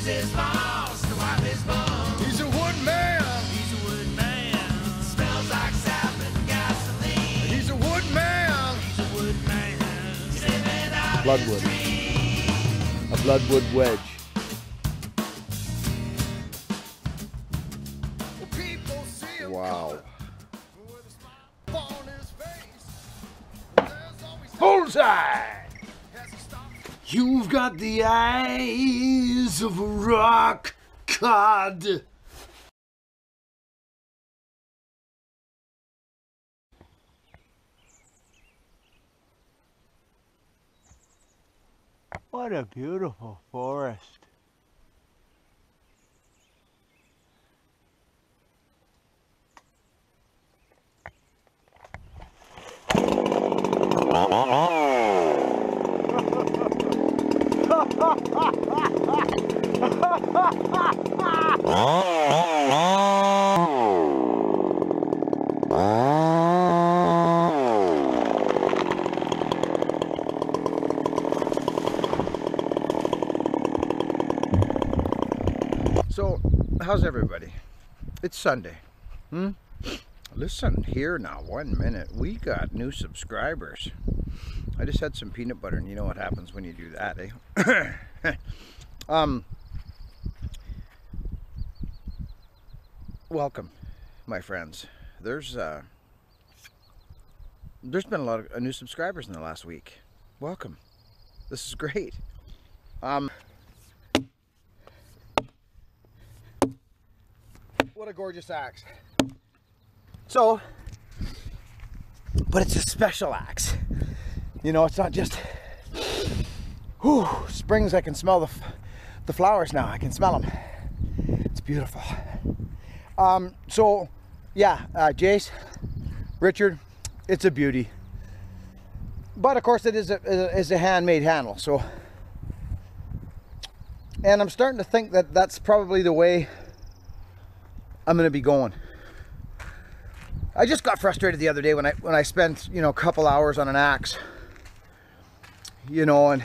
his boss to wipe his bum. He's a woodman. He's a woodman. Smells like sap and gasoline. He's a woodman. He's a woodman. He's living out Bloodwood. A bloodwood wedge. Wow. Bullseye! You've got the eyes of a rock cod. What a beautiful forest. So, how's everybody? It's Sunday. Listen here now, 1 minute. We got new subscribers. I just had some peanut butter, and you know what happens when you do that, eh? Welcome, my friends. There's been a lot of new subscribers in the last week. Welcome. This is great. What a gorgeous axe. So, but it's a special axe. You know, it's not just, whew, springs. I can smell the flowers now. I can smell them. It's beautiful. So, yeah, Jace, Richard, it's a beauty. But of course, it is a handmade handle. So, and I'm starting to think that that's probably the way I'm going to be going. I just got frustrated the other day when I spent, you know, a couple hours on an axe, you know, and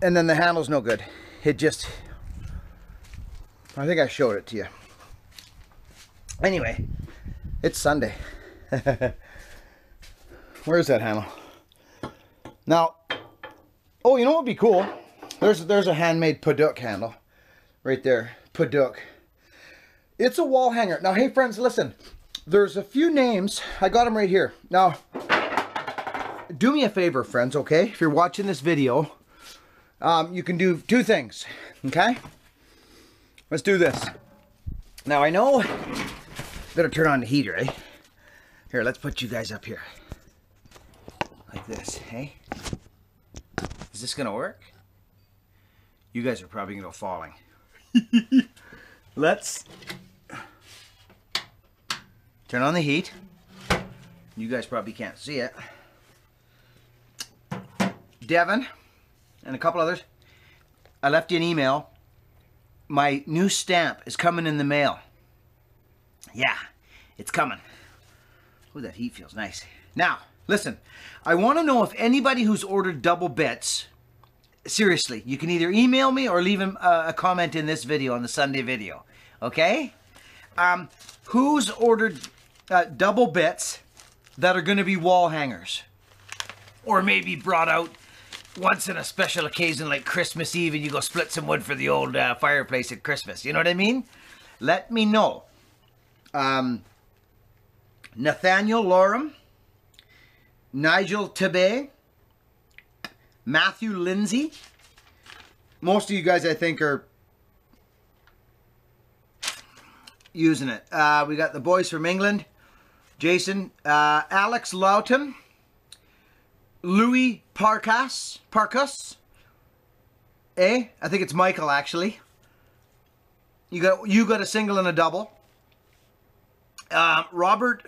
then the handle's no good. It just, I think I showed it to you. Anyway, it's Sunday. Where's that handle? Now, oh, you know what would be cool? There's a handmade Padauk handle right there. Padauk. It's a wall hanger. Now, hey friends, listen. There's a few names. I got them right here. Now, do me a favor, friends, okay? If you're watching this video, you can do two things, okay? Let's do this. Now, I know, better turn on the heater, eh? Here, let's put you guys up here. Like this, hey? Is this gonna work? You guys are probably gonna go falling. Let's turn on the heat. You guys probably can't see it. Devin and a couple others, I left you an email. My new stamp is coming in the mail. Yeah, it's coming. Ooh, that heat feels nice. Now, listen, I want to know if anybody who's ordered double bits, seriously, you can either email me or leave a comment in this video, on the Sunday video, okay? Who's ordered double bits that are going to be wall hangers? Or maybe brought out once in a special occasion like Christmas Eve and you go split some wood for the old fireplace at Christmas. You know what I mean? Let me know. Nathaniel Lorem, Nigel Tebbe, Matthew Lindsay. Most of you guys, I think, are using it. We got the boys from England. Jason, Alex Loughton, Louis Parkas, I think it's Michael, actually. You got a single and a double. Robert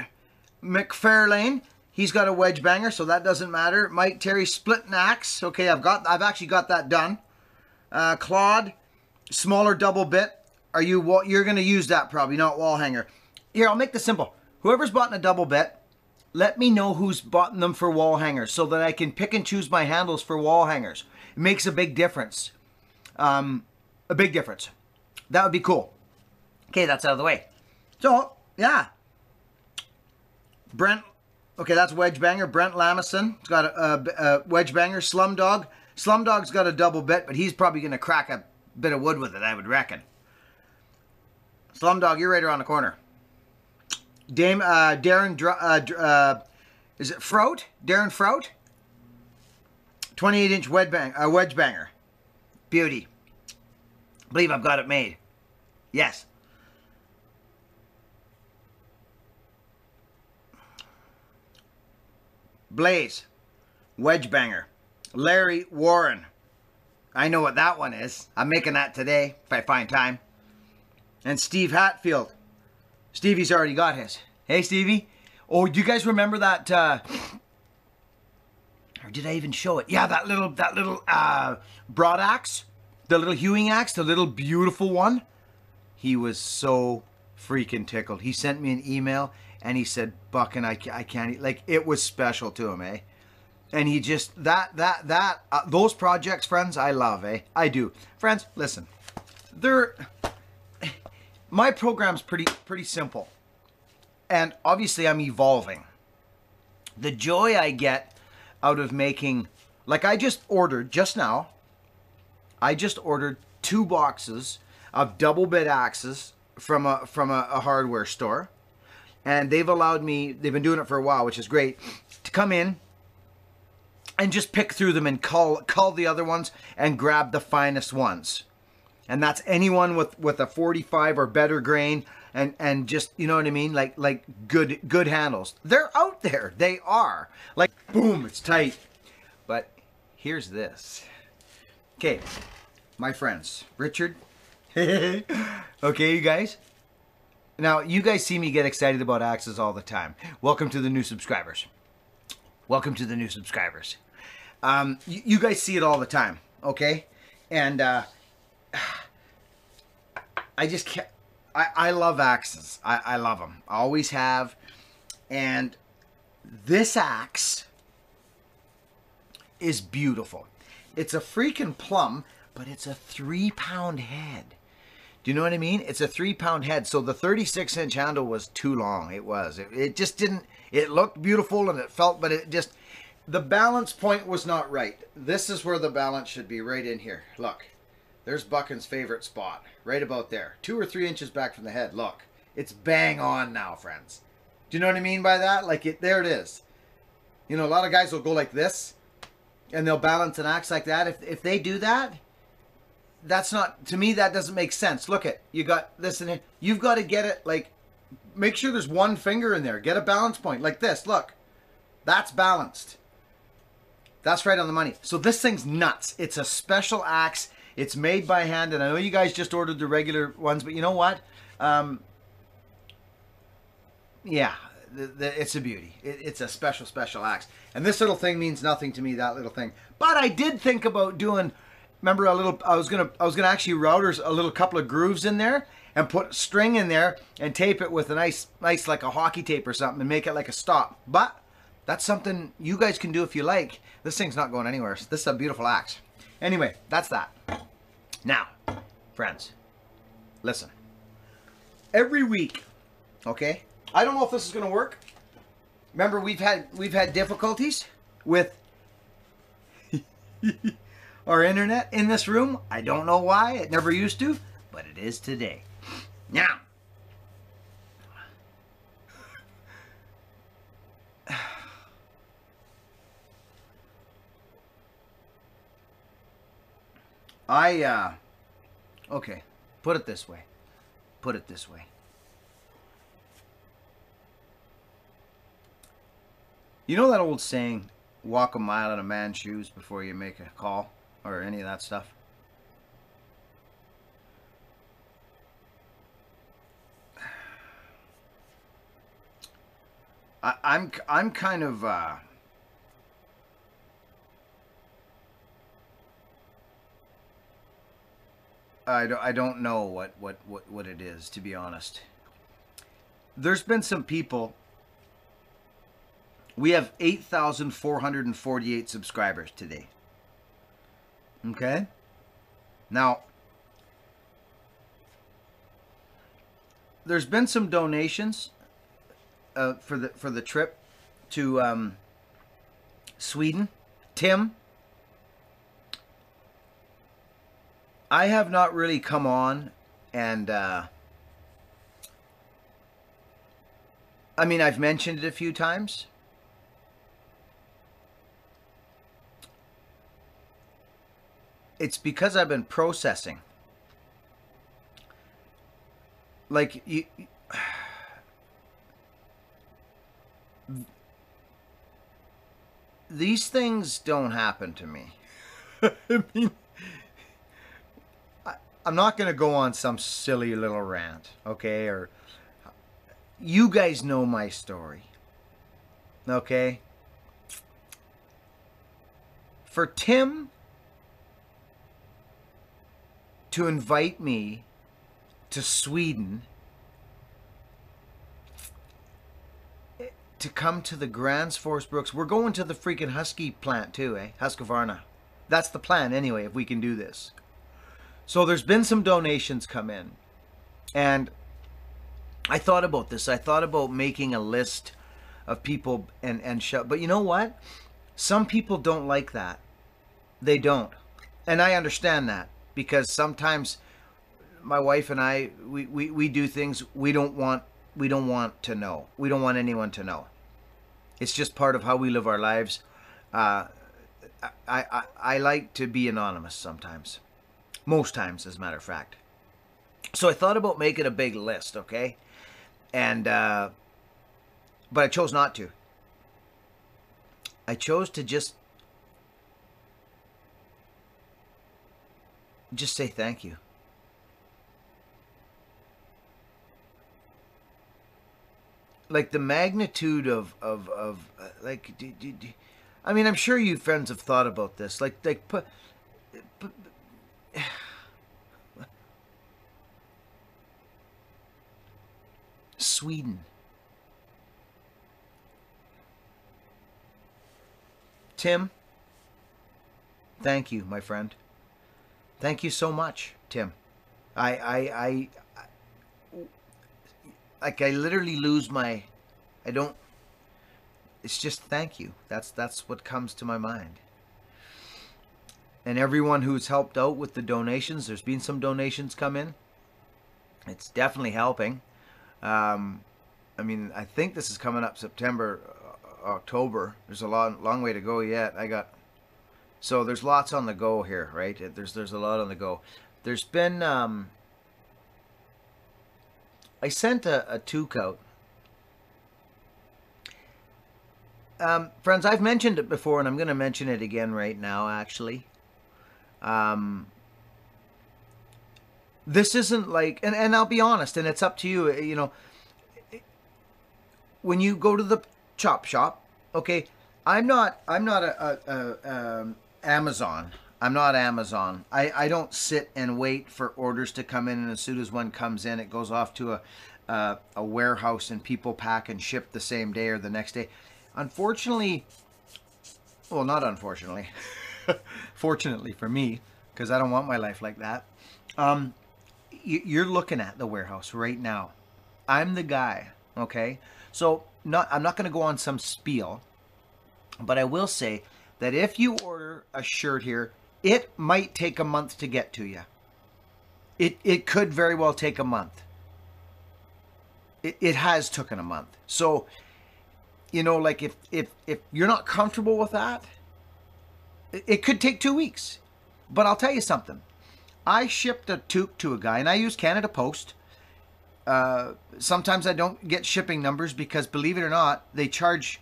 McFarlane, he's got a wedge banger, so that doesn't matter. Mike Terry, split and axe. Okay, I've actually got that done. Claude, smaller double bit. You're going to use that probably, not wall hanger. Here, I'll make this simple. Whoever's bought a double bit, let me know who's bought them for wall hangers so that I can pick and choose my handles for wall hangers. It makes a big difference. A big difference. That would be cool. Okay, that's out of the way. So, yeah. Brent, okay, that's Wedge Banger. Brent Lamison, it's got a Wedge Banger. Slumdog. Slumdog's got a double bit, but he's probably going to crack a bit of wood with it, I would reckon. Slumdog, you're right around the corner. Darren, is it Frout? Darren Frout? 28-inch wedge banger. Beauty. Believe I've got it made. Yes. Blaze. Wedge banger. Larry Warren. I know what that one is. I'm making that today if I find time. And Steve Hatfield. Stevie's already got his. Hey, Stevie. Oh, do you guys remember that? Or did I even show it? Yeah, that little broad axe, the little hewing axe, the little beautiful one. He was so freaking tickled. He sent me an email and he said, "Buck, and I can't." Like, it was special to him, eh? And he just those projects, friends, I love, eh? I do, friends. Listen, my program's pretty simple, and obviously I'm evolving. The joy I get out of making, like I just ordered just now, I just ordered 2 boxes of double bit axes from a hardware store, and they've allowed me, they've been doing it for a while, which is great, to come in and just pick through them and call the other ones and grab the finest ones. And that's anyone with a 45 or better grain, and just, you know what I mean, like good handles. They're out there. They are. Like, boom, it's tight. But here's this. Okay, my friends, Richard. Okay, you guys. Now, you guys see me get excited about axes all the time. Welcome to the new subscribers. Welcome to the new subscribers. You guys see it all the time, okay? And I just can't. I love axes. I love them. I always have. And this axe is beautiful. It's a freaking plum, but it's a 3-pound head. Do you know what I mean? It's a 3-pound head. So the 36-inch handle was too long. It was. It just didn't. It looked beautiful and it felt, but it just, the balance point was not right. This is where the balance should be, right in here. Look. There's Buckin's favorite spot, right about there. 2 or 3 inches back from the head. Look, it's bang on now, friends. Do you know what I mean by that? Like, there it is. You know, a lot of guys will go like this, and they'll balance an axe like that. If they do that, that's not, to me, that doesn't make sense. Look at, you got this in here. You've got to get it, like, make sure there's one finger in there. Get a balance point like this. Look, that's balanced. That's right on the money. So this thing's nuts. It's a special axe. It's made by hand, and I know you guys just ordered the regular ones, but you know what? Yeah, it's a beauty. It's a special axe. And this little thing means nothing to me, that little thing. But I did think about doing, remember, I was gonna actually router a little couple of grooves in there and put string in there and tape it with a nice like a hockey tape or something and make it like a stop. But that's something you guys can do if you like. This thing's not going anywhere. This is a beautiful axe. Anyway, that's that. Now, friends, listen. Every week, okay? I don't know if this is going to work. Remember, we've had difficulties with our internet in this room. I don't know why. It never used to, but it is today. Now, okay, put it this way. Put it this way. You know that old saying, walk a mile in a man's shoes before you make a call, or any of that stuff? I'm kind of, I don't know what it is, to be honest. There's been some people. We have 8,448 subscribers today. Okay? Now, there's been some donations for the trip to Sweden. Tim, I have not really come on and I mean, I've mentioned it a few times. It's because I've been processing. Like, these things don't happen to me. I mean, I'm not going to go on some silly little rant, okay? Or you guys know my story, okay? For Tim to invite me to Sweden to come to the Gränsfors Brooks. We're going to the freaking Husky plant too, eh? Husqvarna. That's the plan anyway, if we can do this. So there's been some donations come in. And I thought about this. I thought about making a list of people and show. But you know what? Some people don't like that. They don't. And I understand that. Because sometimes my wife and I, we do things we don't want to know. We don't want anyone to know. It's just part of how we live our lives. I like to be anonymous sometimes. Most times, as a matter of fact. So I thought about making a big list, okay? And, but I chose not to. I chose to just say thank you. Like the magnitude of like, I mean, I'm sure you friends have thought about this. Like put Sweden. Tim, thank you, my friend. Thank you so much, Tim. I literally lose my, it's just thank you. That's what comes to my mind. And everyone who's helped out with the donations, there's been some donations come in. It's definitely helping. I mean, I think this is coming up September, October. There's a long way to go yet. So there's lots on the go here, right? There's a lot on the go. There's been, I sent a toque out. Friends, I've mentioned it before, and I'm going to mention it again right now, actually. This isn't like, and I'll be honest, and it's up to you, you know, when you go to the chop shop, okay, I'm not Amazon. I'm not Amazon. I don't sit and wait for orders to come in, and as soon as one comes in, it goes off to a warehouse and people pack and ship the same day or the next day. Unfortunately, well, not unfortunately, fortunately for me, because I don't want my life like that. You're looking at the warehouse right now. I'm the guy, okay? So I'm not going to go on some spiel, but I will say that if you order a shirt here, it might take a month to get to you. It could very well take a month. It has taken a month. So, you know, like if you're not comfortable with that, it could take 2 weeks. But I'll tell you something. I shipped a toque to a guy, and I use Canada Post. Sometimes I don't get shipping numbers because, believe it or not, they charge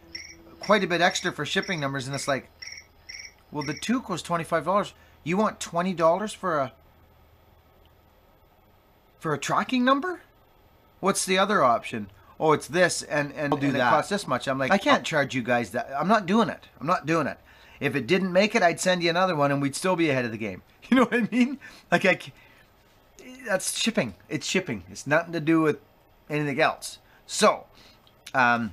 quite a bit extra for shipping numbers, and it's like, well, the toque was $25. You want $20 for a tracking number? What's the other option? Oh, it's this, and I'll do that. It costs this much. I'm like, I can't charge you guys that. I'm not doing it. I'm not doing it. If it didn't make it, I'd send you another one, and we'd still be ahead of the game. You know what I mean? Like, that's shipping. It's shipping. It's nothing to do with anything else. So, I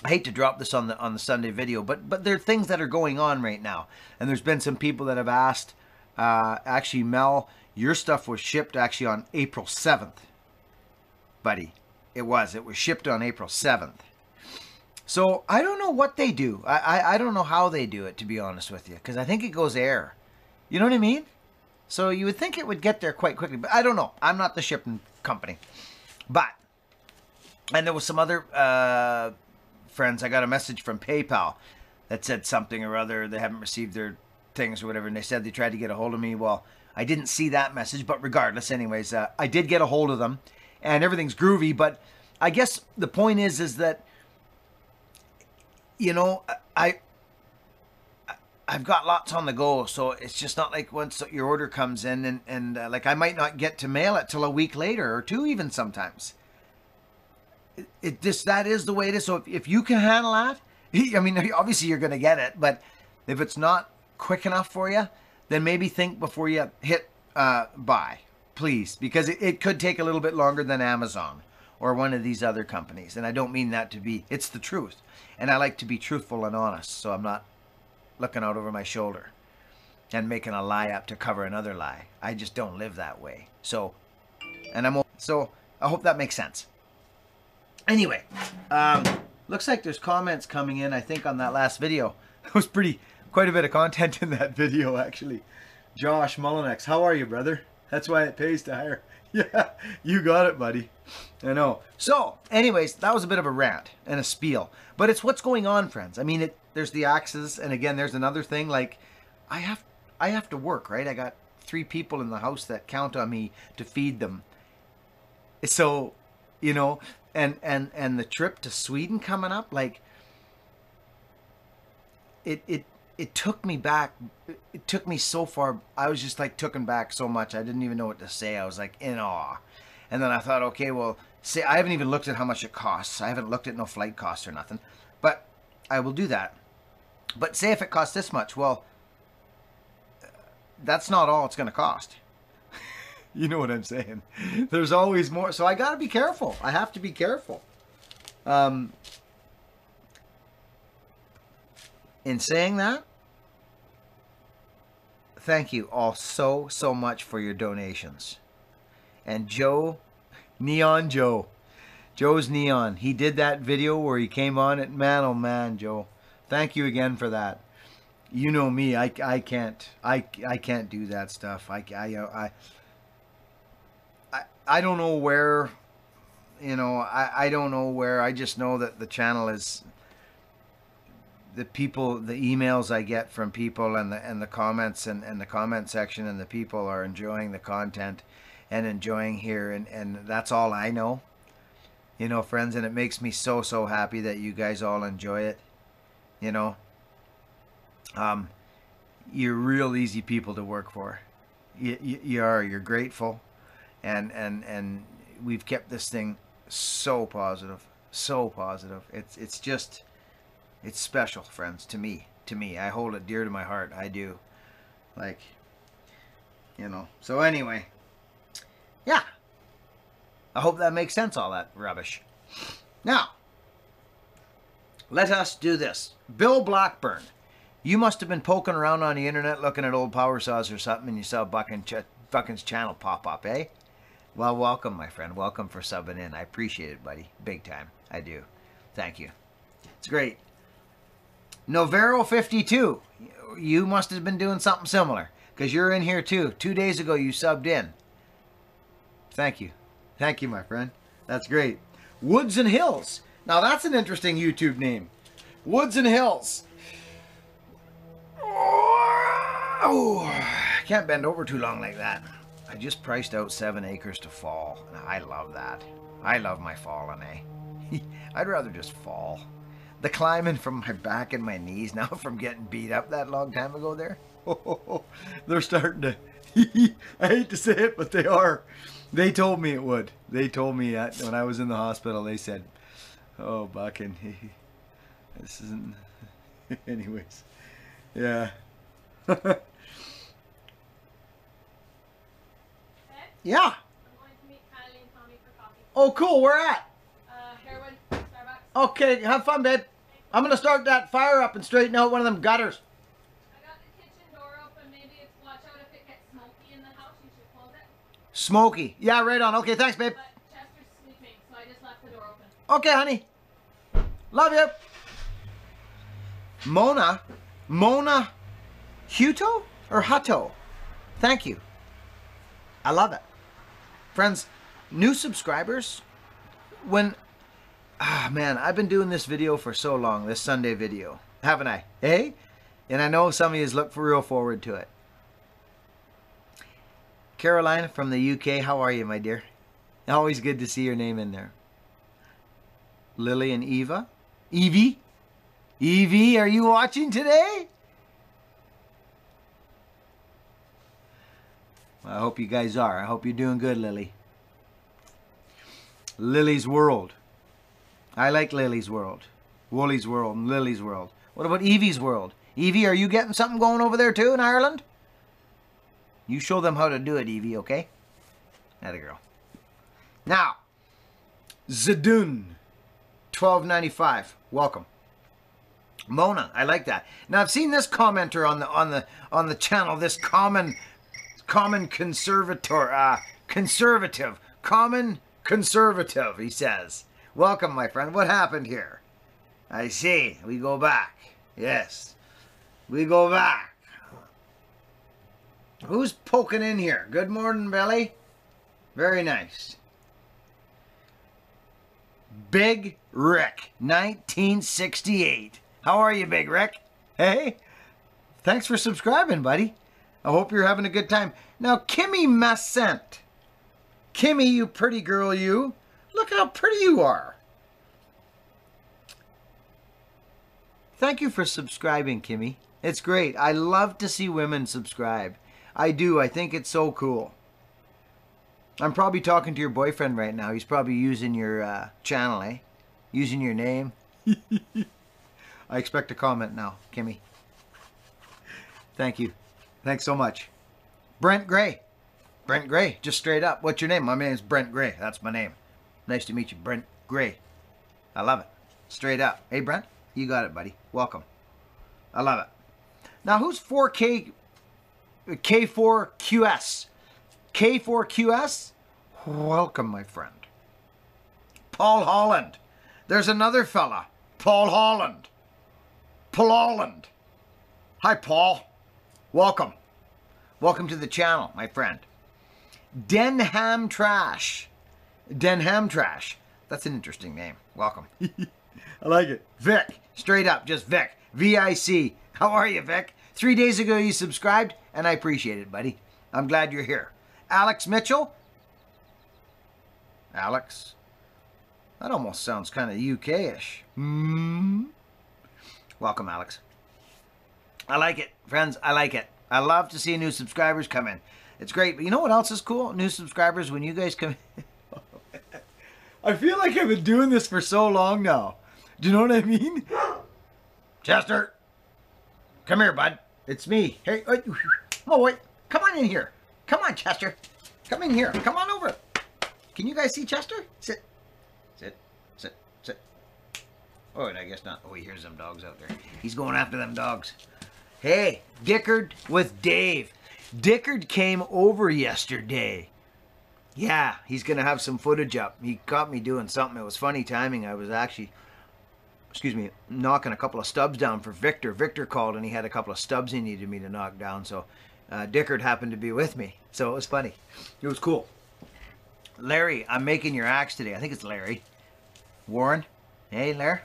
hate to drop this on the Sunday video, but there are things that are going on right now, and there's been some people that have asked Actually, Mel, your stuff was shipped actually on April 7th, buddy. It was shipped on April 7th. So I don't know what they do. I don't know how they do it, to be honest with you, because I think it goes air. You know what I mean? So you would think it would get there quite quickly, but I don't know. I'm not the shipping company. But, and there was some other friends. I got a message from PayPal that said something or other. They haven't received their things or whatever, and they said they tried to get a hold of me. Well, I didn't see that message, but regardless, anyways, I did get a hold of them, and everything's groovy. But I guess the point is that, you know, I've got lots on the go, so it's just not like once your order comes in and like I might not get to mail it till a week later or two even sometimes. That is the way it is. So if you can handle that, I mean, obviously you're going to get it, but if it's not quick enough for you, then maybe think before you hit buy, please, because it could take a little bit longer than Amazon or one of these other companies. And I don't mean that to be, it's the truth. And I like to be truthful and honest, so I'm not looking out over my shoulder and making a lie up to cover another lie. I just don't live that way. So I hope that makes sense. Anyway, looks like there's comments coming in, I think, on that last video. It was quite a bit of content in that video, actually. Josh Mullinex, how are you, brother? That's why it pays to hire. Yeah, you got it, buddy. I know. So, anyways, that was a bit of a rant and a spiel. But it's what's going on, friends. I mean, there's the axes, and again, there's another thing. Like, I have to work, right? I got 3 people in the house that count on me to feed them. So, you know, and the trip to Sweden coming up, like, it took me back. It took me so far. I was just like taken back so much. I didn't even know what to say. I was like in awe. And then I thought, okay, well, say I haven't even looked at how much it costs. I haven't looked at no flight costs or nothing. But I will do that. But say if it costs this much, well, that's not all it's going to cost. You know what I'm saying? There's always more. So I got to be careful. I have to be careful. In saying that, thank you all so much for your donations. And Joe, Neon Joe, Joe's Neon, he did that video where he came on it. Man, oh man, Joe, thank you again for that. You know me, I can't do that stuff. I don't know where, you know, I don't know where. I just know that the channel is, the people, the emails I get from people and the comments and the comment section, and the people are enjoying the content and enjoying here, and that's all I know, you know, friends. And it makes me so happy that you guys all enjoy it, you know. You're real easy people to work for. You're grateful, and we've kept this thing so positive. It's just, it's special, friends, to me. I hold it dear to my heart. I do. Like, you know. So anyway, yeah. I hope that makes sense, all that rubbish. Now, let us do this. Bill Blackburn. You must have been poking around on the internet looking at old power saws or something, and you saw Buckin's channel pop up, eh? Well, welcome, my friend. Welcome for subbing in. I appreciate it, buddy. Big time. I do. Thank you. It's great. Novero 52. You must have been doing something similar, because you're in here too. 2 days ago you subbed in. Thank you. Thank you, my friend. That's great. Woods and Hills. Now that's an interesting YouTube name. Woods and Hills. Oh, I can't bend over too long like that. I just priced out 7 acres to fall. I love that. I love my falling, eh? I'd rather just fall. The climbing from my back and my knees now from getting beat up that long time ago there. They're starting to, I hate to say it, but they are. They told me it would. They told me that when I was in the hospital, they said, oh, Buckin, this isn't, anyways, yeah. Yeah. I'm going to meet Kylie and Tommy for coffee. Oh, cool. Where at? Heroin, Starbucks. Okay, have fun, babe. I'm going to start that fire up and straighten out one of them gutters. I got the kitchen door open. Maybe it's watch out if it Smoky. Yeah, right on. Okay, thanks, babe. But Chester's sleeping, so I just left the door open. Okay, honey. Love you. Mona Huto or Hutto? Thank you. I love it. Friends, new subscribers, man, I've been doing this video for so long, this Sunday video, haven't I? Hey? And I know some of you look real forward to it. Caroline from the UK, how are you, my dear? Always good to see your name in there. Lily and Eva. Evie? Evie, are you watching today? Well, I hope you guys are. I hope you're doing good, Lily. Lily's World. I like Lily's World. Woolly's World and Lily's World. What about Evie's World? Evie, are you getting something going over there too in Ireland? You show them how to do it, Evie, okay? Atta girl. Now, Zadun, $12.95. Welcome. Mona, I like that. Now I've seen this commenter on the channel. This common conservative. He says, "Welcome, my friend. What happened here?" I see. We go back. Yes, we go back. Who's poking in here? Good morning, Billy. Very nice. Big Rick, 1968. How are you, Big Rick? Hey, thanks for subscribing, buddy. I hope you're having a good time. Now, Kimmy Massent. Kimmy, you pretty girl, you. Look how pretty you are. Thank you for subscribing, Kimmy. It's great. I love to see women subscribe. I do. I think it's so cool. I'm probably talking to your boyfriend right now. He's probably using your channel, eh? Using your name. I expect a comment now, Kimmy. Thank you. Thanks so much. Brent Gray. Brent Gray, just straight up. What's your name? My name's Brent Gray. That's my name. Nice to meet you, Brent Gray. I love it. Straight up. Hey, Brent, you got it, buddy. Welcome. I love it. Now, who's K4QS? K4QS? Welcome, my friend. Paul Holland. There's another fella. Paul Holland. Paul Holland. Hi, Paul. Welcome. Welcome to the channel, my friend. Denham Trash. Denham Trash. That's an interesting name. Welcome. I like it. Vic. Straight up, just Vic. V-I-C. How are you, Vic? 3 days ago you subscribed, and I appreciate it, buddy. I'm glad you're here. Alex Mitchell. Alex. That almost sounds kind of UK-ish. Welcome, Alex. I like it, friends. I like it. I love to see new subscribers come in. It's great. But you know what else is cool? New subscribers, when you guys come in. I feel like I've been doing this for so long now. Do you know what I mean? Chester. Come here, bud. It's me. Hey. Oh, wait. Come on in here. Come on, Chester. Come in here. Come on over. Can you guys see Chester? Sit. Sit. Sit. Sit. Oh, and I guess not. Oh, he hears them dogs out there. He's going after them dogs. Hey, Dickard with Dave. Dickard came over yesterday. Yeah, he's going to have some footage up. He caught me doing something. It was funny timing. I was actually, knocking a couple of stubs down for Victor. Victor called and he had a couple of stubs he needed me to knock down. So Dickard happened to be with me. So it was funny. It was cool. Larry, I'm making your axe today. I think it's Larry. Warren. Hey, Larry.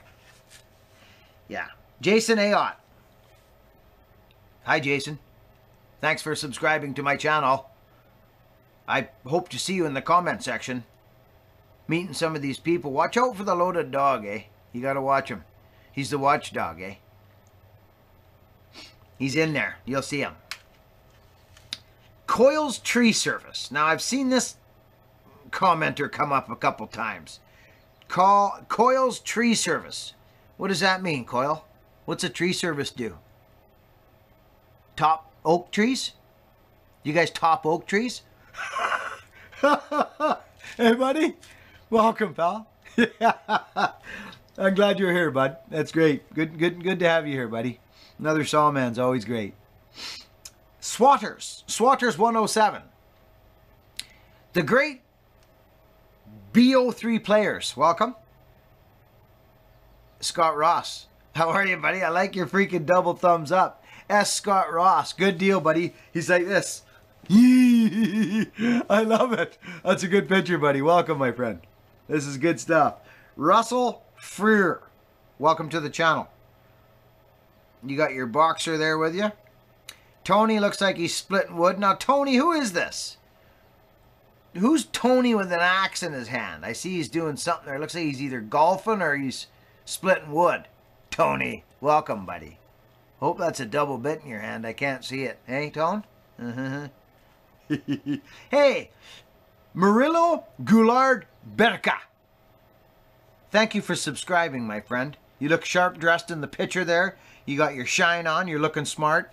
Yeah. Jason Aott. Hi, Jason. Thanks for subscribing to my channel. I hope to see you in the comment section. Meeting some of these people. Watch out for the loaded dog, eh? You gotta watch him. He's the watchdog, eh? He's in there. You'll see him. Coyle's Tree Service. Now, I've seen this commenter come up a couple times. Coyle's Tree Service. What does that mean, Coyle? What's a tree service do? Top oak trees? You guys top oak trees? Hey, buddy. Welcome, pal. I'm glad you're here, bud. That's great. Good to have you here, buddy. Another sawman's always great. Swatters 107. The great BO3 players, welcome. Scott Ross, how are you, buddy? I like your freaking double thumbs up. S. Scott Ross, good deal, buddy. He's like this. I love it. That's a good picture, buddy. Welcome, my friend. This is good stuff. Russell Freer, welcome to the channel. You got your boxer there with you. Tony looks like he's splitting wood. Now, Tony, who is this? Who's Tony with an axe in his hand? I see he's doing something there. Looks like he's either golfing or he's splitting wood. Tony, welcome, buddy. Hope that's a double bit in your hand. I can't see it. Hey, Tone? Hey, Murillo Goulard Berca. Thank you for subscribing, my friend. You look sharp dressed in the picture there. You got your shine on. You're looking smart.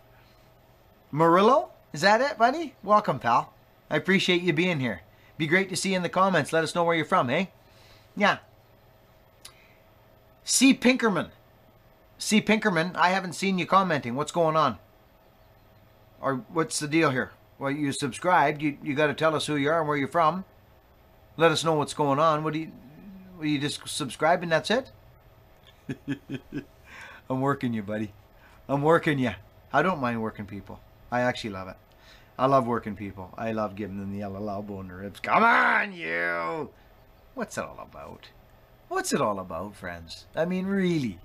Murillo? Is that it, buddy? Welcome, pal. I appreciate you being here. Be great to see you in the comments. Let us know where you're from, hey? Yeah. C. Pinkerman. C. Pinkerman, I haven't seen you commenting. What's going on? Or what's the deal here? Well, you subscribed. You got to tell us who you are and where you're from. Let us know what's going on. What do you just subscribe and that's it? I'm working you, buddy. I'm working you. I don't mind working people. I actually love it. I love working people. I love giving them the yellow elbow in the ribs. Come on, you! What's it all about? What's it all about, friends? I mean, really.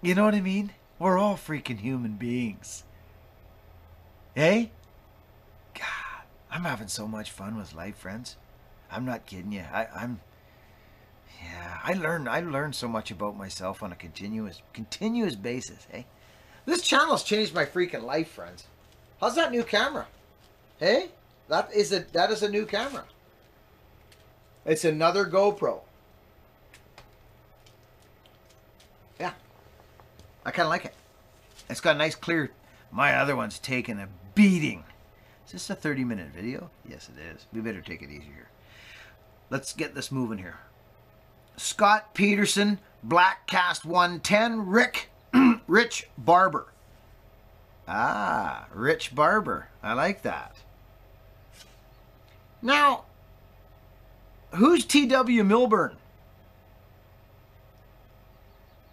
You know what I mean? We're all freaking human beings. Eh? God, I'm having so much fun with life, friends. I'm not kidding you. I learn so much about myself on a continuous basis, eh? This channel's changed my freaking life, friends. How's that new camera? Hey? That is a new camera. It's another GoPro. Yeah. I kind of like it. It's got a nice clear... My other one's taking a beating. Is this a 30-minute video? Yes, it is. We better take it easier. Let's get this moving here. Scott Peterson, Blackcast 110, Rich Barber. Ah, Rich Barber. I like that. Now, who's T.W. Milburn?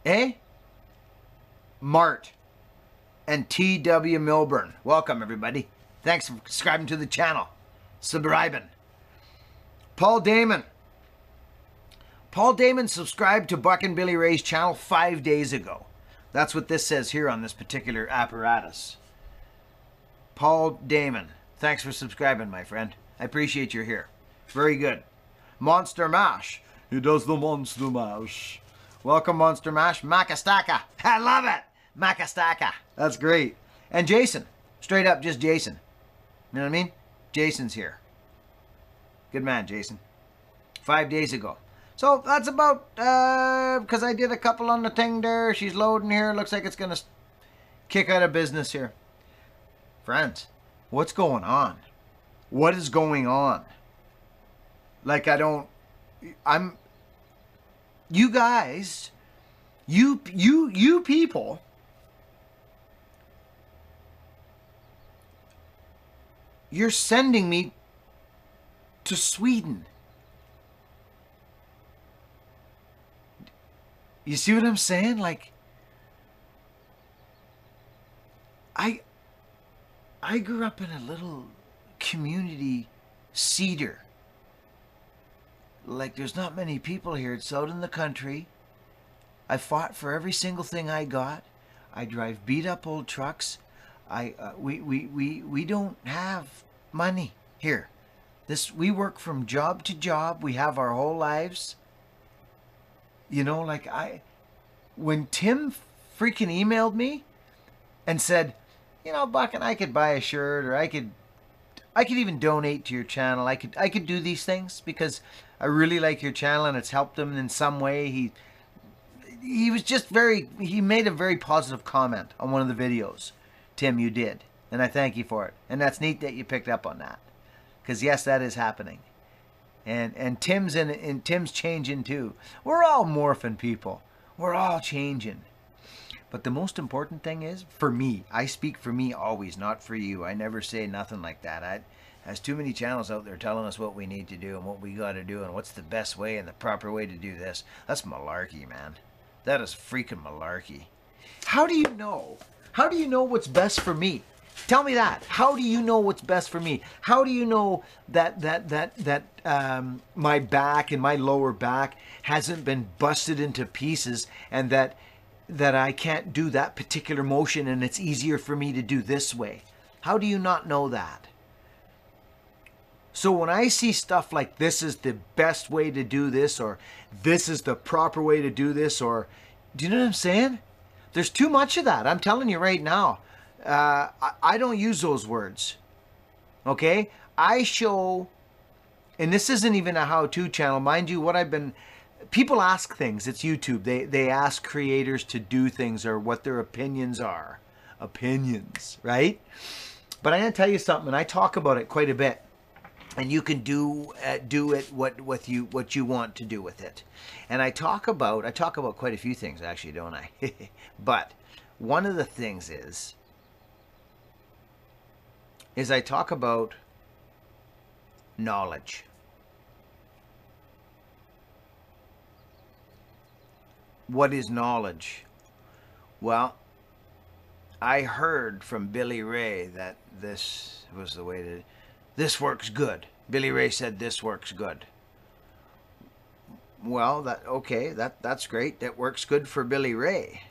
Eh? Mart and T.W. Milburn. Welcome, everybody. Thanks for subscribing to the channel. Subscribing. Paul Damon. Paul Damon subscribed to Buck and Billy Ray's channel 5 days ago. That's what this says here on this particular apparatus. Paul Damon. Thanks for subscribing, my friend. I appreciate you're here. Very good. Monster Mash. He does the Monster Mash. Welcome, Monster Mash. Macastaka. I love it. Macastaka. That's great. And Jason. Straight up, just Jason. You know what I mean? Jason's here. Good man, Jason. 5 days ago. So that's about, because I did a couple on the thing there. She's loading here. Looks like it's going to kick out of business here. Friends, what's going on? What is going on? Like, you guys, you people, you're sending me to Sweden. You see what I'm saying? Like, I grew up in a little community cedar. Like, there's not many people here. It's out in the country. I fought for every single thing I got. I drive beat up old trucks. We don't have money here. We work from job to job. We have our whole lives. You know, like when Tim freaking emailed me and said, you know, Buck, and I could buy a shirt, or I could even donate to your channel. I could do these things because I really like your channel and it's helped him in some way. He was just he made a very positive comment on one of the videos, Tim, you did. And I thank you for it. And that's neat that you picked up on that. Because yes, that is happening. And Tim's Tim's changing too. We're all morphing, people. We're all changing. But the most important thing is, for me, I speak for me always, not for you. I never say nothing like that. There's too many channels out there telling us what we need to do and what we got to do and what's the best way and the proper way to do this. That's malarkey, man. That is freaking malarkey. How do you know? How do you know what's best for me? Tell me that. How do you know what's best for me? How do you know that my back and my lower back hasn't been busted into pieces, and that I can't do that particular motion and it's easier for me to do this way? How do you not know that? So when I see stuff like this is the best way to do this, or this is the proper way to do this, or do you know what I'm saying? There's too much of that. I'm telling you right now. I don't use those words. Okay? I show, and this isn't even a how-to channel. Mind you, people ask things. It's YouTube. They ask creators to do things or what their opinions are. Opinions, right? But I'm going to tell you something, and I talk about it quite a bit. And you can do it what you want to do with it. And I talk about quite a few things, actually, don't I? But one of the things is I talk about knowledge. What is knowledge? Well, I heard from Billy Ray that this was the way to... This works good. Billy Ray said this works good. Well, that's great. That works good for Billy Ray.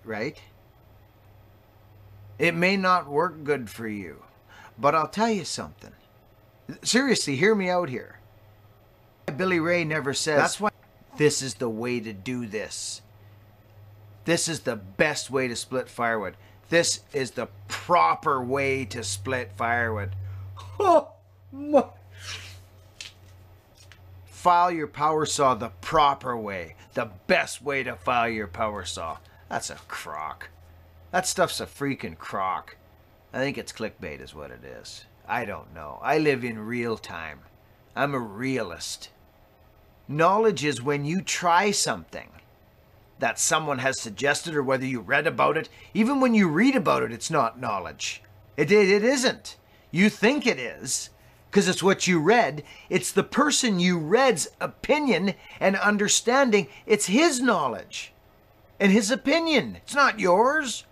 Right? It may not work good for you, but I'll tell you something. Seriously, hear me out here. Billy Ray never says, that's why this is the way to do this. This is the best way to split firewood. This is the proper way to split firewood. Oh, my. File your power saw the proper way. The best way to file your power saw. That's a crock. That stuff's a freaking crock. I think it's clickbait is what it is. I don't know. I live in real time. I'm a realist. Knowledge is when you try something that someone has suggested, or whether you read about it. Even when you read about it, it's not knowledge. It isn't. You think it is, because it's what you read. It's the person you read's opinion and understanding. It's his knowledge and his opinion. It's not yours.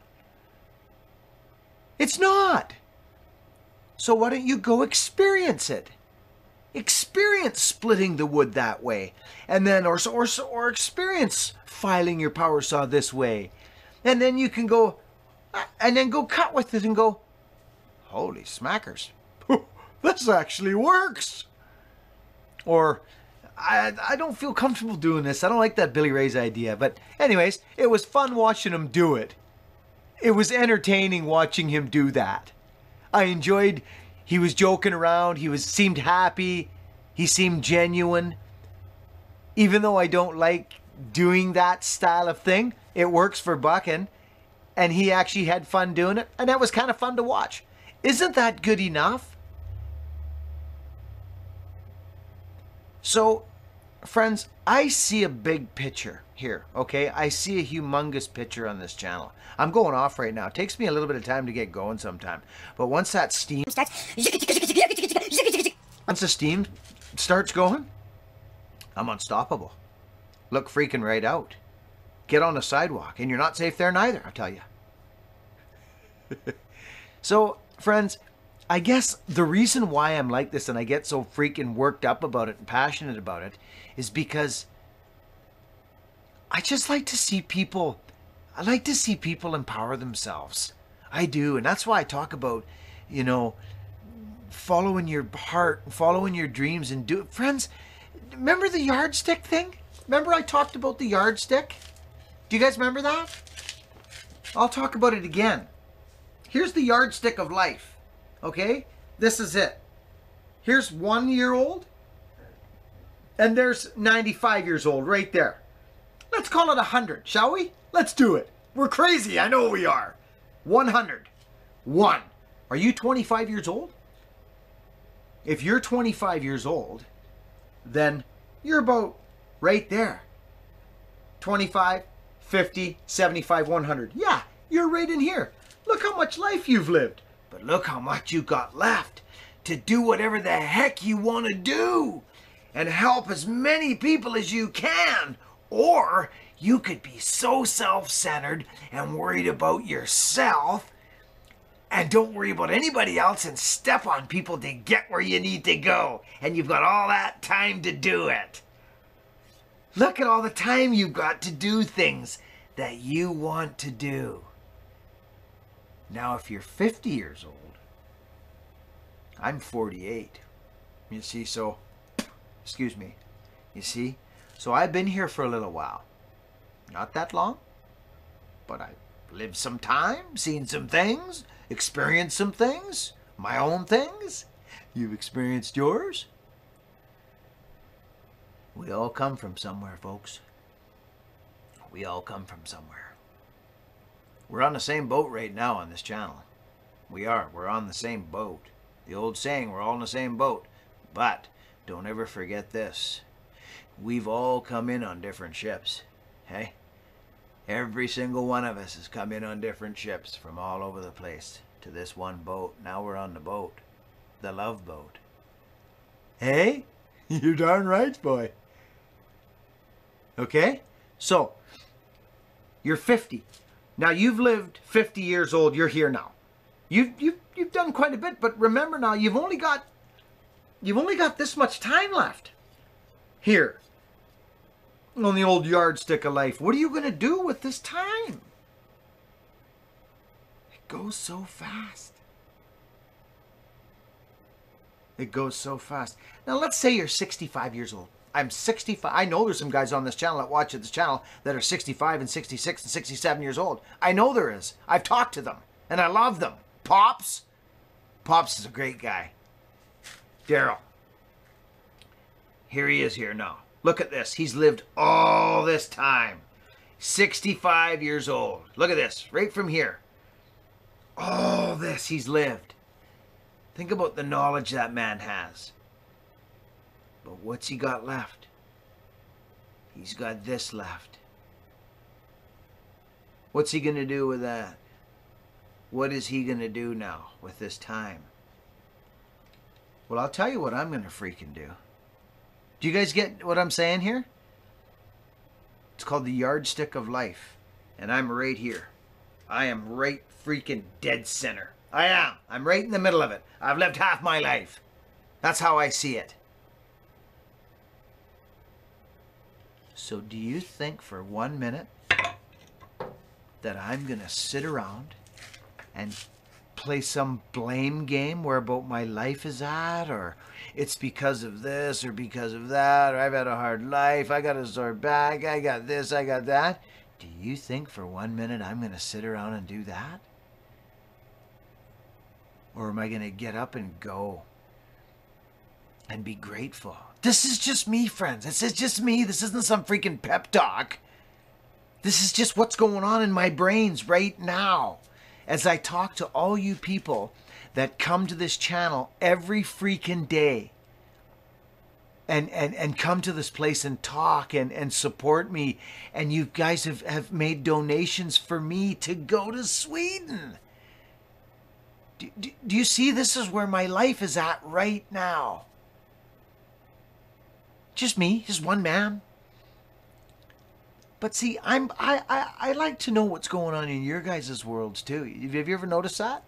It's not. So why don't you go experience it? Experience splitting the wood that way, and then or experience filing your power saw this way, and then you can go and then go cut with it and go, holy smackers, this actually works. Or I don't feel comfortable doing this. I don't like that Billy Ray's idea. But anyways, it was fun watching him do it. It was entertaining watching him do that. I enjoyed, he was joking around. He seemed happy. He seemed genuine. Even though I don't like doing that style of thing, it works for bucking. And he actually had fun doing it. And that was kind of fun to watch. Isn't that good enough? So, friends, I see a big picture here, okay? I see a humongous picture on this channel. I'm going off right now. It takes me a little bit of time to get going sometime. But once that steam starts... Once the steam starts going, I'm unstoppable. Look freaking right out. Get on the sidewalk, and you're not safe there neither, I'll tell you. So, friends, I guess the reason why I'm like this and I get so freaking worked up about it and passionate about it is because I just like to see people, I like to see people empower themselves. I do. And that's why I talk about, you know, following your heart, following your dreams and do it. Friends, remember the yardstick thing? Remember I talked about the yardstick? Do you guys remember that? I'll talk about it again. Here's the yardstick of life. Okay? This is it. Here's 1 year old. And there's 95 years old right there. Let's call it 100, shall we? Let's do it. We're crazy. I know we are. 100. 1. Are you 25 years old? If you're 25 years old, then you're about right there. 25, 50, 75, 100. Yeah, you're right in here. Look how much life you've lived. But look how much you got left. to do whatever the heck you want to do and help as many people as you can. Or you could be so self-centered and worried about yourself and don't worry about anybody else and step on people to get where you need to go. And you've got all that time to do it. Look at all the time you've got to do things that you want to do. Now, if you're 50 years old, I'm 48. You see, so, excuse me. You see? So I've been here for a little while. Not that long, but I've lived some time, seen some things, experienced some things, my own things. You've experienced yours. We all come from somewhere, folks. We all come from somewhere. We're on the same boat right now on this channel. We are. We're on the same boat. The old saying, we're all in the same boat. But don't ever forget this. We've all come in on different ships. Hey? Every single one of us has come in on different ships from all over the place to this one boat. Now we're on the boat. The love boat. Hey? You're darn right, boy. Okay? So, you're 50. Now you've lived 50 years old. You're here now. You've done quite a bit, but remember now, you've only got this much time left here on the old yardstick of life. What are you going to do with this time? It goes so fast. It goes so fast. Now let's say you're 65 years old. I'm 65. I know there's some guys on this channel that watch this channel that are 65 and 66 and 67 years old. I know there is. I've talked to them and I love them. Pops is a great guy. Daryl. Here he is here now. Look at this. He's lived all this time. 65 years old. Look at this. Right from here. All this he's lived. Think about the knowledge that man has. But what's he got left? He's got this left. What's he going to do with that? What is he going to do now with this time? Well, I'll tell you what I'm going to freaking do. Do you guys get what I'm saying here? It's called the yardstick of life. And I'm right here. I am right freaking dead center. I am. I'm right in the middle of it. I've lived half my life. That's how I see it. So do you think for 1 minute that I'm going to sit around and play some blame game where about my life is at, or it's because of this or because of that, or I've had a hard life, I got a sore back, I got this, I got that? Do you think for 1 minute I'm going to sit around and do that? Or am I going to get up and go and be grateful? This is just me, friends. This is just me. This isn't some freaking pep talk. This is just what's going on in my brains right now as I talk to all you people that come to this channel every freaking day and come to this place and talk and support me. And you guys have made donations for me to go to Sweden. Do you see? This is where my life is at right now. Just me, just one man. But see, I like to know what's going on in your guys' worlds too. Have you ever noticed that?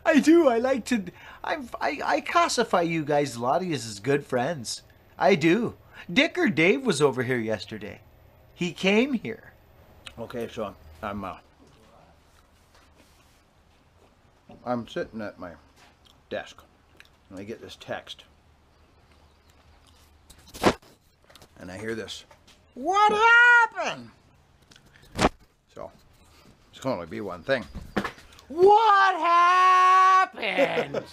I do. I like to. I classify you guys, a lot of you, as good friends. I do. Dick or Dave was over here yesterday. He came here. Okay, so I'm sitting at my desk and I get this text. And I hear this, "What happened?" So, it's going to be one thing. What happened?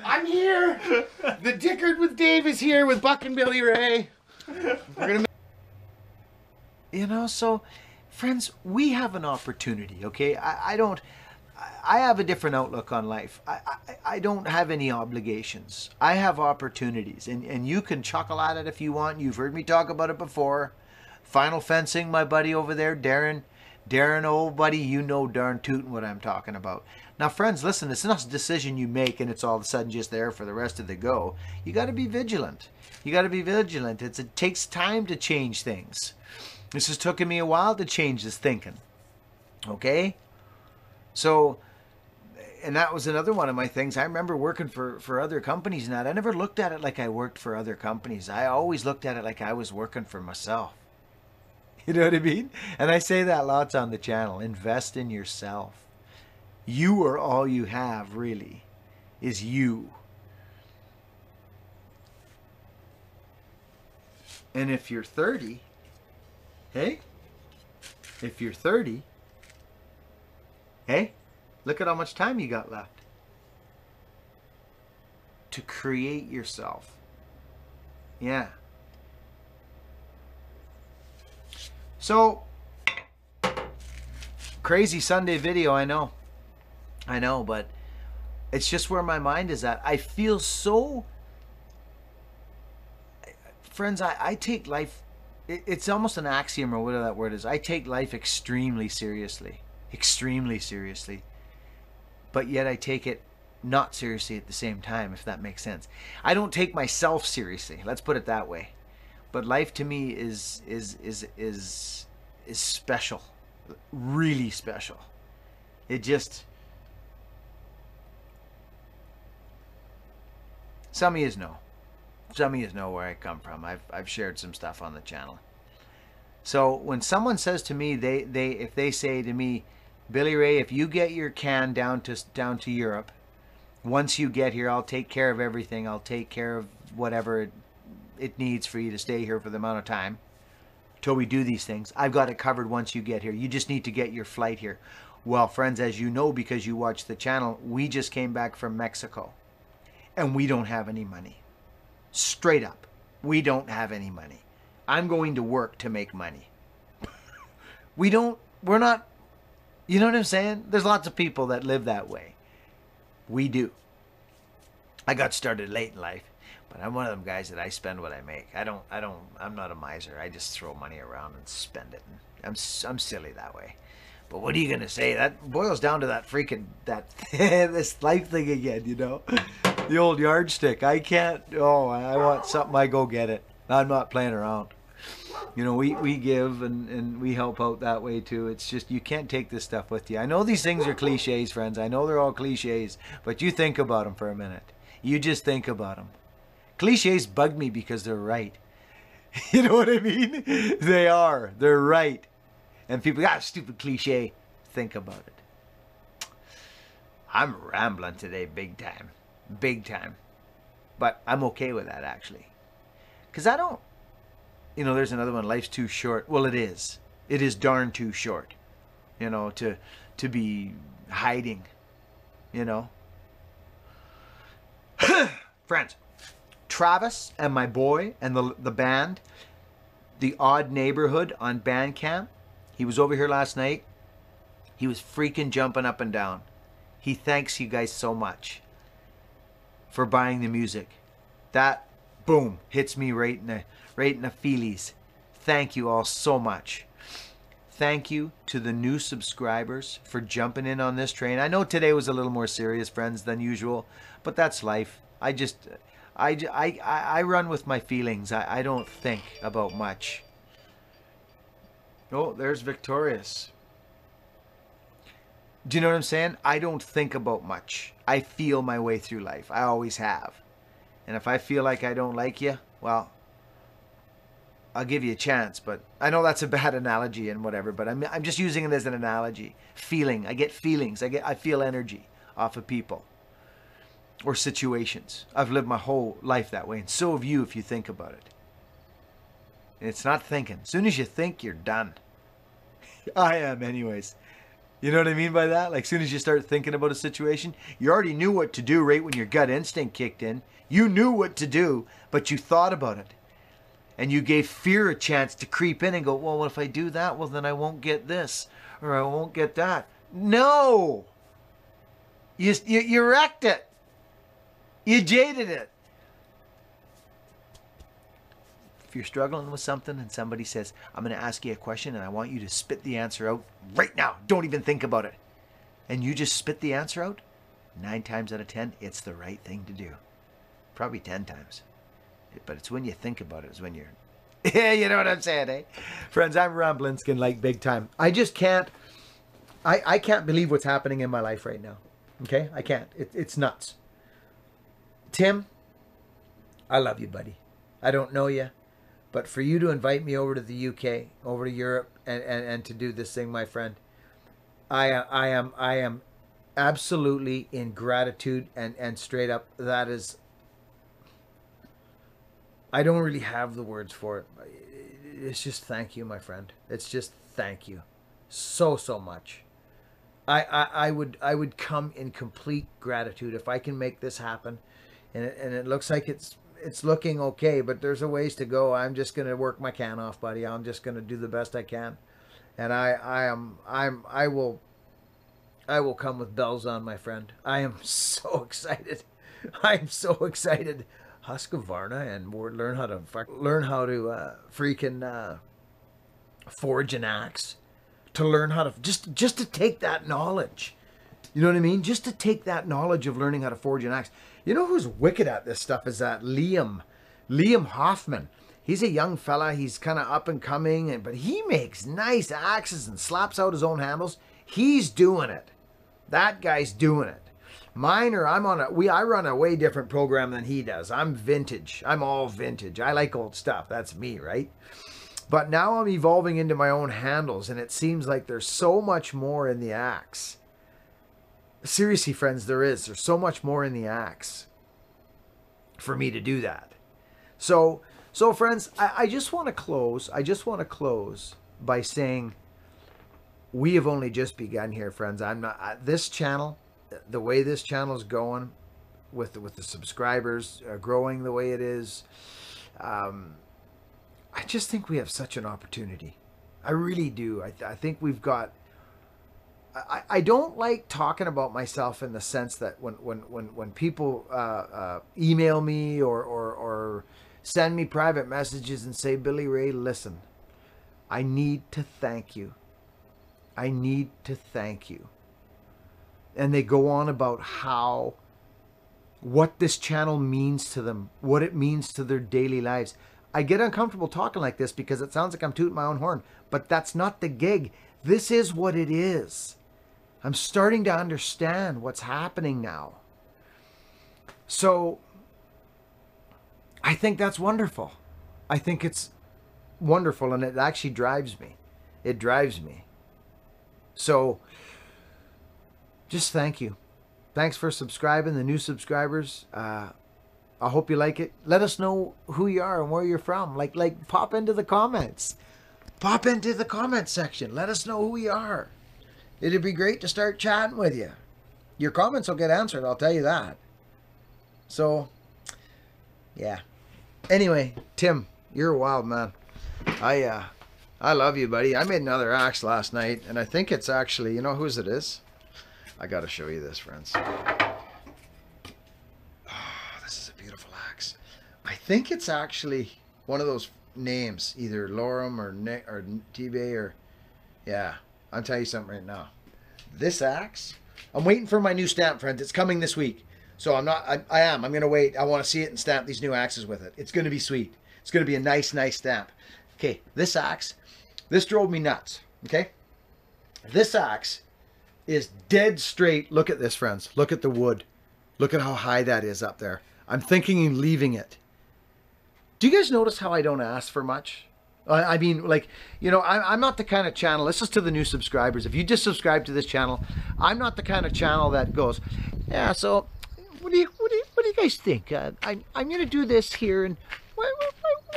I'm here. The Dickard with Dave is here with Buck and Billy Ray. We're gonna you know, so, friends, we have an opportunity, okay? I have a different outlook on life. I don't have any obligations. I have opportunities, and you can chuckle at it if you want. You've heard me talk about it before. Final fencing, my buddy over there, Darren, old buddy, you know darn tootin' what I'm talking about. Now, friends, listen, it's not a decision you make and it's all of a sudden just there for the rest of the go. You got to be vigilant. You got to be vigilant. It takes time to change things. This has taken me a while to change this thinking. Okay? So, and that was another one of my things. I remember working for other companies and that. I never looked at it like I worked for other companies. I always looked at it like I was working for myself. You know what I mean? And I say that lots on the channel. Invest in yourself. You are all you have, really, is you. And if you're 30, hey, if you're 30, hey, look at how much time you got left to create yourself. Yeah. So, crazy Sunday video, I know, but it's just where my mind is at. I feel so, friends, I take life, it's almost an axiom or whatever that word is. I take life extremely seriously, but yet I take it not seriously at the same time, if that makes sense. I don't take myself seriously, let's put it that way. But life to me is special, really special. It just, some of you know where I come from. I've shared some stuff on the channel. So when someone says to me, if they say to me, Billy Ray, if you get your can down to Europe, once you get here, I'll take care of everything. I'll take care of whatever it needs for you to stay here for the amount of time till we do these things. I've got it covered once you get here. You just need to get your flight here. Well, friends, as you know, because you watch the channel, we just came back from Mexico and we don't have any money. Straight up, we don't have any money. I'm going to work to make money. We're not, you know what I'm saying? There's lots of people that live that way. We do. I got started late in life. But I'm one of them guys that I spend what I make. I'm not a miser. I just throw money around and spend it. And I'm silly that way. But what are you going to say? That boils down to that freaking, this life thing again, you know? The old yardstick. I can't, I want something, I go get it. I'm not playing around. You know, we give and we help out that way too. It's just, you can't take this stuff with you. I know these things are cliches, friends. I know they're all cliches. But you think about them for a minute. You just think about them. Cliches bug me because they're right. You know what I mean? They are. They're right. And people, stupid cliche. Think about it. I'm rambling today big time. Big time. But I'm okay with that, actually. Because I don't, there's another one, life's too short. Well, it is. It is darn too short, to be hiding, Friends. Travis and my boy and the band, The Odd Neighborhood on Bandcamp. He was over here last night. He was freaking jumping up and down. He thanks you guys so much for buying the music. That, boom, hits me right in the feelies. Thank you all so much. Thank you to the new subscribers for jumping in on this train. I know today was a little more serious, friends, than usual, but that's life. I run with my feelings. I don't think about much. Oh, there's Victorious. Do you know what I'm saying? I don't think about much. I feel my way through life. I always have. And if I feel like I don't like you, well, I'll give you a chance. But I know that's a bad analogy and whatever, but I'm just using it as an analogy. Feeling. I get feelings. I feel energy off of people or situations. I've lived my whole life that way, and so have you if you think about it. It's not thinking. As soon as you think, you're done. I am anyways. You know what I mean by that? Like, as soon as you start thinking about a situation, you already knew what to do right when your gut instinct kicked in. You knew what to do, but you thought about it. And you gave fear a chance to creep in and go, well, if I do that, well, then I won't get this, or I won't get that. No! You wrecked it. You jaded it. If you're struggling with something and somebody says, I'm going to ask you a question and I want you to spit the answer out right now. Don't even think about it. and you just spit the answer out, 9 times out of 10, it's the right thing to do. Probably 10 times. But it's when you think about it, it's when you're... Yeah, you know what I'm saying, eh? Friends, I'm Ramblinskin like big time. I just can't... I can't believe what's happening in my life right now. Okay? I can't. It's nuts. Tim, I love you, buddy. I don't know you. But for you to invite me over to the UK, over to Europe, and to do this thing, my friend, I am absolutely in gratitude and straight up. That is... I don't really have the words for it. It's just thank you, my friend. It's just thank you so much. I would come in complete gratitude if I can make this happen, and it looks like it's looking okay, but there's a ways to go. I'm just gonna work my can off, buddy. I'm just gonna do the best I can, and I will come with bells on, my friend. I am so excited. I am so excited. Husqvarna, and learn how to freaking forge an axe. To learn how to just to take that knowledge, you know what I mean? Just to take that knowledge of learning how to forge an axe. You know who's wicked at this stuff is that Liam Hoffman. He's a young fella. He's kind of up and coming, but he makes nice axes and slaps out his own handles. He's doing it. That guy's doing it. I run a way different program than he does. I'm vintage. I'm all vintage. I like old stuff. That's me, right? But now I'm evolving into my own handles, and it seems like there's so much more in the axe. Seriously, friends, there's so much more in the axe for me to do that. So friends, I just want to close. I just want to close by saying we have only just begun here, friends. I'm not this channel. The way this channel is going, with the subscribers growing the way it is, I just think we have such an opportunity. I really do. I think we've got... I don't like talking about myself in the sense that when people email me or send me private messages and say, Billy Ray, listen, I need to thank you. I need to thank you. And they go on about what this channel means to them, what it means to their daily lives. I get uncomfortable talking like this because it sounds like I'm tooting my own horn, but that's not the gig. This is what it is. I'm starting to understand what's happening now. So I think that's wonderful. I think it's wonderful, and it actually drives me. It drives me. So just thank you. Thanks for subscribing, the new subscribers. I hope you like it. Let us know who you are and where you're from. Like pop into the comments. Pop into the comment section. Let us know who you are. It'd be great to start chatting with you. Your comments will get answered, I'll tell you that. So, yeah. Anyway, Tim, you're a wild man. I love you, buddy. I made another axe last night, and I think it's actually, you know whose it is? I gotta show you this, friends. I think it's actually one of those names, either Lorem or Nick or T-Bay or... Yeah, I'll tell you something right now. This axe, I'm waiting for my new stamp, friends. It's coming this week. So I'm going to wait. I want to see it and stamp these new axes with it. It's going to be sweet. It's going to be a nice stamp. Okay, this axe, this drove me nuts, okay? This axe is dead straight. Look at this, friends. Look at the wood. Look at how high that is up there. I'm thinking of leaving it. Do you guys notice how I don't ask for much? I mean, like, you know, I'm not the kind of channel, this is to the new subscribers. If you just subscribe to this channel, I'm not the kind of channel that goes, yeah, so what do you guys think? I'm going to do this here, and what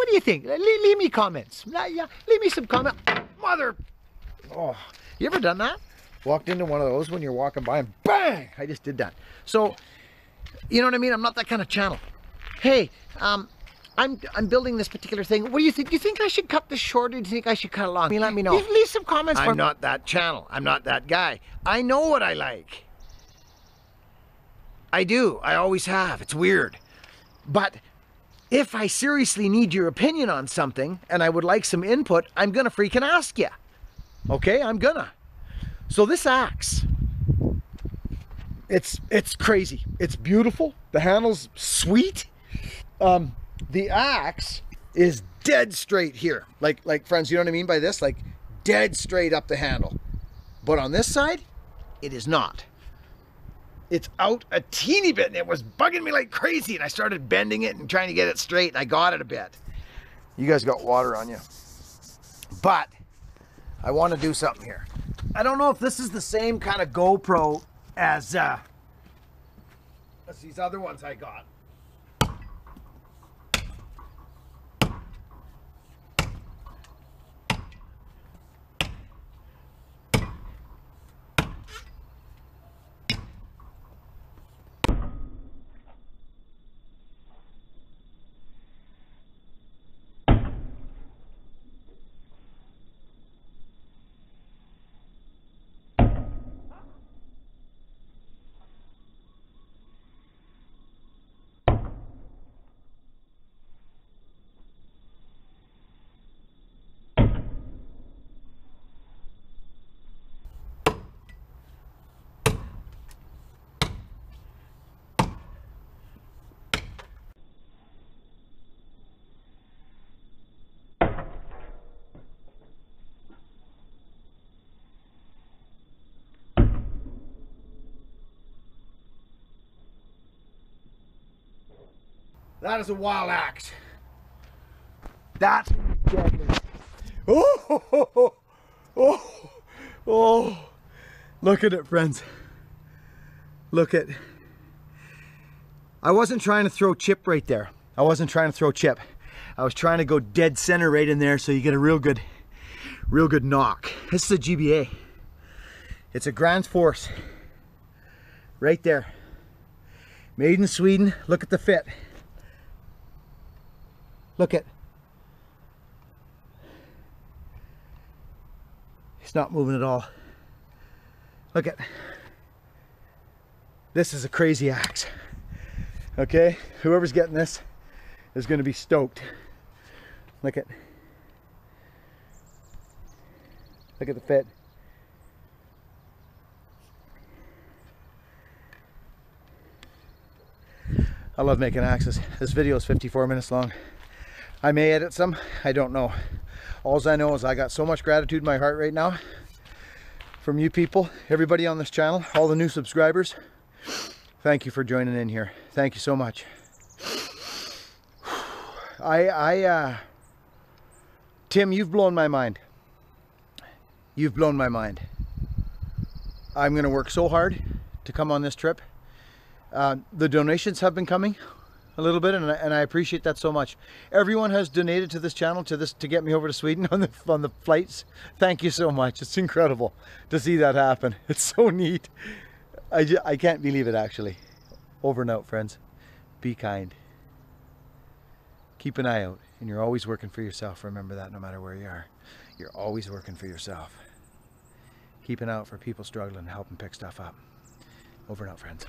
do you think? Leave me comments. Yeah, leave me some comment. Mother. Oh, you ever done that? Walked into one of those when you're walking by and bang, I just did that. So, you know what I mean? I'm not that kind of channel. Hey, I'm building this particular thing. What do you think? Do you think I should cut this short, or do you think I should cut it long? Let me know. Leave some comments. I'm not that channel. I'm not that guy. I know what I like. I do. I always have. It's weird. But if I seriously need your opinion on something and I would like some input, I'm going to freaking ask you. Okay? I'm gonna. So this axe, It's crazy. It's beautiful. The handle's sweet. The axe is dead straight here. Like friends, you know what I mean by this? Like dead straight up the handle. But on this side, it is not. It's out a teeny bit, and it was bugging me like crazy, and I started bending it and trying to get it straight, and I got it a bit. You guys got water on you. But I want to do something here. I don't know if this is the same kind of GoPro as these other ones I got. That is a wild axe. That's deadly. Oh, oh, oh, oh, look at it, friends. Look at. I wasn't trying to throw chip right there. I wasn't trying to throw chip. I was trying to go dead center right in there so you get a real good knock. This is a GBA. It's a Grand Force. Right there. Made in Sweden. Look at the fit. Look at. He's not moving at all. Look at. This is a crazy axe. Okay, whoever's getting this is going to be stoked. Look at. Look at the fit. I love making axes. This video is 54 minutes long. I may edit some, I don't know. All I know is I got so much gratitude in my heart right now from you people, everybody on this channel, all the new subscribers. Thank you for joining in here. Thank you so much. Tim, you've blown my mind. You've blown my mind. I'm gonna work so hard to come on this trip. The donations have been coming a little bit, and I appreciate that so much. Everyone has donated to this channel to get me over to Sweden on the flights. Thank you so much. It's incredible to see that happen. It's so neat. I can't believe it, actually. Over and out, friends. Be kind. Keep an eye out, and you're always working for yourself. Remember that, no matter where you are. You're always working for yourself. Keep an eye out for people struggling and help them pick stuff up. Over and out, friends.